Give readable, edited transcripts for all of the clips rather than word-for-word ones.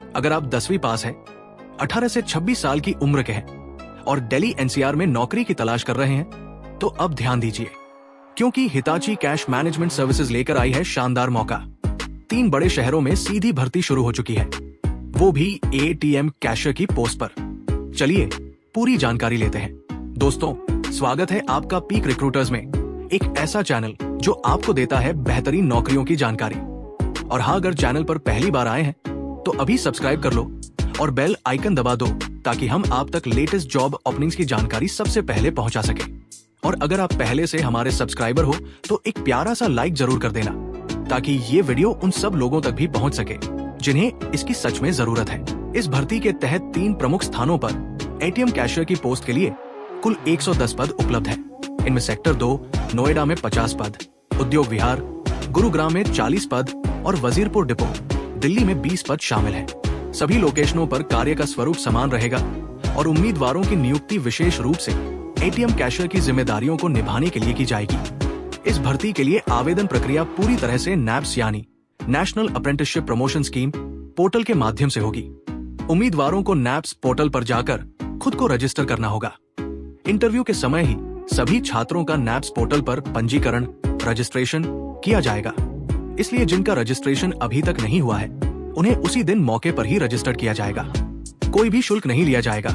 अगर आप 10वीं पास हैं, 18 से 26 साल की उम्र के हैं और दिल्ली एनसीआर में नौकरी की तलाश कर रहे हैं, तो अब ध्यान दीजिए, क्योंकि हिताची कैश मैनेजमेंट सर्विसेज लेकर आई है शानदार मौका। 3 बड़े शहरों में सीधी भर्ती शुरू हो चुकी है, वो भी एटीएम कैशियर की पोस्ट पर। चलिए पूरी जानकारी लेते हैं। दोस्तों, स्वागत है आपका पीक रिक्रूटर्स में, एक ऐसा चैनल जो आपको देता है बेहतरीन नौकरियों की जानकारी। और हाँ, अगर चैनल पर पहली बार आए हैं तो अभी सब्सक्राइब कर लो और बेल आइकन दबा दो, ताकि हम आप तक लेटेस्ट जॉब ओपनिंग्स की जानकारी सबसे पहले पहुंचा सके। और अगर आप पहले से हमारे सब्सक्राइबर हो तो एक प्यारा सा लाइक जरूर कर देना, ताकि ये वीडियो उन सब लोगों तक भी पहुंच सके जिन्हें इसकी सच में जरूरत है। इस भर्ती के तहत 3 प्रमुख स्थानों पर एटीएम कैशियर की पोस्ट के लिए कुल 110 पद उपलब्ध है। इनमें सेक्टर 2 नोएडा में 50 पद, उद्योग विहार गुरुग्राम में 40 पद और वजीरपुर डिपो दिल्ली में 20 पद शामिल हैं। सभी लोकेशनों पर कार्य का स्वरूप समान रहेगा और उम्मीदवारों की नियुक्ति विशेष रूप से एटीएम कैशियर की जिम्मेदारियों को निभाने के लिए की जाएगी। इस भर्ती के लिए आवेदन प्रक्रिया पूरी तरह से नैप्स यानी national apprenticeship promotion scheme portal के माध्यम से होगी। उम्मीदवारों को नैप्स पोर्टल पर जाकर खुद को रजिस्टर करना होगा। इंटरव्यू के समय ही सभी छात्रों का नैप्स पोर्टल पर पंजीकरण रजिस्ट्रेशन किया जाएगा, इसलिए जिनका रजिस्ट्रेशन अभी तक नहीं हुआ है उन्हें उसी दिन मौके पर ही रजिस्टर किया जाएगा। कोई भी शुल्क नहीं लिया जाएगा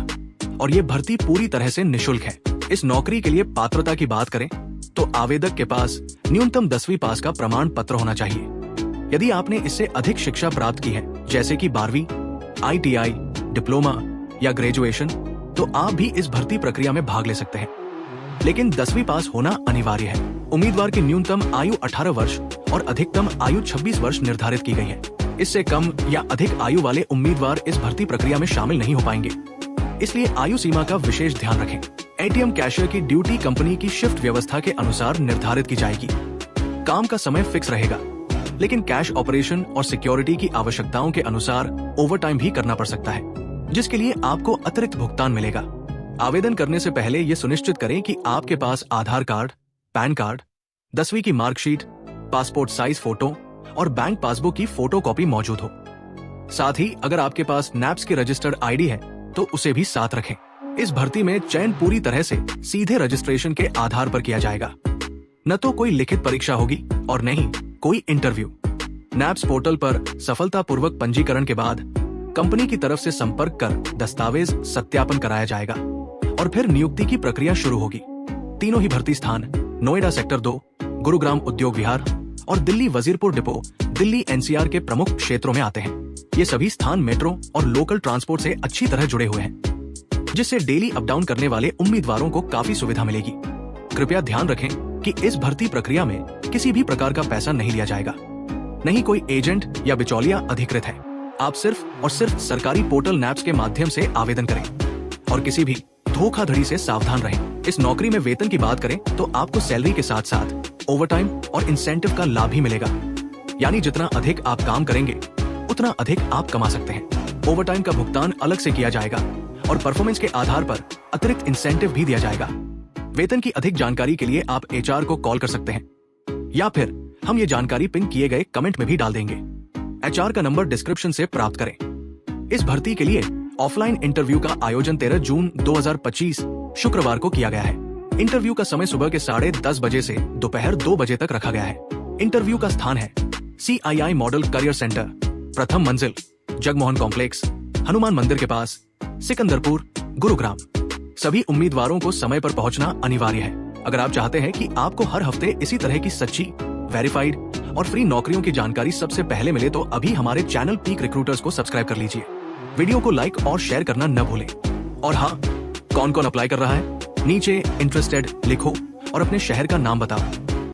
और ये भर्ती पूरी तरह से निःशुल्क है। इस नौकरी के लिए पात्रता की बात करें तो आवेदक के पास न्यूनतम 10वीं पास का प्रमाण पत्र होना चाहिए। यदि आपने इससे अधिक शिक्षा प्राप्त की है, जैसे कि 12वीं, ITI, डिप्लोमा या ग्रेजुएशन, तो आप भी इस भर्ती प्रक्रिया में भाग ले सकते हैं। लेकिन 10वीं पास होना अनिवार्य है। उम्मीदवार की न्यूनतम आयु 18 वर्ष और अधिकतम आयु 26 वर्ष निर्धारित की गई है। इससे कम या अधिक आयु वाले उम्मीदवार इस भर्ती प्रक्रिया में शामिल नहीं हो पाएंगे, इसलिए आयु सीमा का विशेष ध्यान रखें। एटीएम कैशियर की ड्यूटी कंपनी की शिफ्ट व्यवस्था के अनुसार निर्धारित की जाएगी। काम का समय फिक्स रहेगा, लेकिन कैश ऑपरेशन और सिक्योरिटी की आवश्यकताओं के अनुसार ओवरटाइम भी करना पड़ सकता है, जिसके लिए आपको अतिरिक्त भुगतान मिलेगा। आवेदन करने से पहले ये सुनिश्चित करें कि आपके पास आधार कार्ड, पैन कार्ड, 10वीं की मार्कशीट, पासपोर्ट साइज फोटो और बैंक पासबुक की फोटोकॉपी मौजूद हो। साथ ही अगर आपके पास नैप्स की रजिस्टर्ड आईडी है तो उसे भी साथ रखें। इस भर्ती में चयन पूरी तरह से सीधे रजिस्ट्रेशन के आधार पर किया जाएगा। न तो कोई लिखित परीक्षा होगी और न ही कोई इंटरव्यू। नैप्स पोर्टल पर सफलतापूर्वक पंजीकरण के बाद कंपनी की तरफ से संपर्क कर दस्तावेज सत्यापन कराया जाएगा और फिर नियुक्ति की प्रक्रिया शुरू होगी। तीनों ही भर्ती स्थान नोएडा सेक्टर 2, गुरुग्राम उद्योग विहार और दिल्ली वजीरपुर डिपो दिल्ली एनसीआर के प्रमुख क्षेत्रों में आते हैं। ये सभी स्थान मेट्रो और लोकल ट्रांसपोर्ट से अच्छी तरह जुड़े हुए हैं, जिससे डेली अप डाउन करने वाले उम्मीदवारों को काफी सुविधा मिलेगी। कृपया ध्यान रखें कि इस भर्ती प्रक्रिया में किसी भी प्रकार का पैसा नहीं लिया जाएगा, नहीं कोई एजेंट या बिचौलिया अधिकृत है। आप सिर्फ और सिर्फ सरकारी पोर्टल नैप्स के माध्यम से आवेदन करें और किसी भी धोखाधड़ी से सावधान रहें। इस नौकरी में वेतन की बात करें तो आपको सैलरी के साथ साथ ओवरटाइम और इंसेंटिव का लाभ भी मिलेगा, यानी जितना अधिक आप काम करेंगे उतना अधिक आप कमा सकते हैं। ओवरटाइम का भुगतान अलग से किया जाएगा और परफॉर्मेंस के आधार पर अतिरिक्त इंसेंटिव भी दिया जाएगा। वेतन की अधिक जानकारी के लिए आप HR को कॉल कर सकते हैं या फिर हम ये जानकारी पिन किए गए कमेंट में भी डाल देंगे। HR का नंबर डिस्क्रिप्शन से प्राप्त करें। इस भर्ती के लिए ऑफलाइन इंटरव्यू का आयोजन 13 जून 2025 शुक्रवार को किया गया है। इंटरव्यू का समय सुबह के 10:30 बजे से दोपहर 2 बजे तक रखा गया है। इंटरव्यू का स्थान है CII मॉडल करियर सेंटर, प्रथम मंजिल, जगमोहन कॉम्प्लेक्स, हनुमान मंदिर के पास, सिकंदरपुर, गुरुग्राम। सभी उम्मीदवारों को समय पर पहुंचना अनिवार्य है। अगर आप चाहते हैं कि आपको हर हफ्ते इसी तरह की सच्ची, वेरीफाइड और फ्री नौकरियों की जानकारी सबसे पहले मिले तो अभी हमारे चैनल पीक रिक्रूटर्स को सब्सक्राइब कर लीजिए। वीडियो को लाइक और शेयर करना न भूलें। और हाँ, कौन कौन अप्लाई कर रहा है नीचे इंटरेस्टेड लिखो और अपने शहर का नाम बताओ।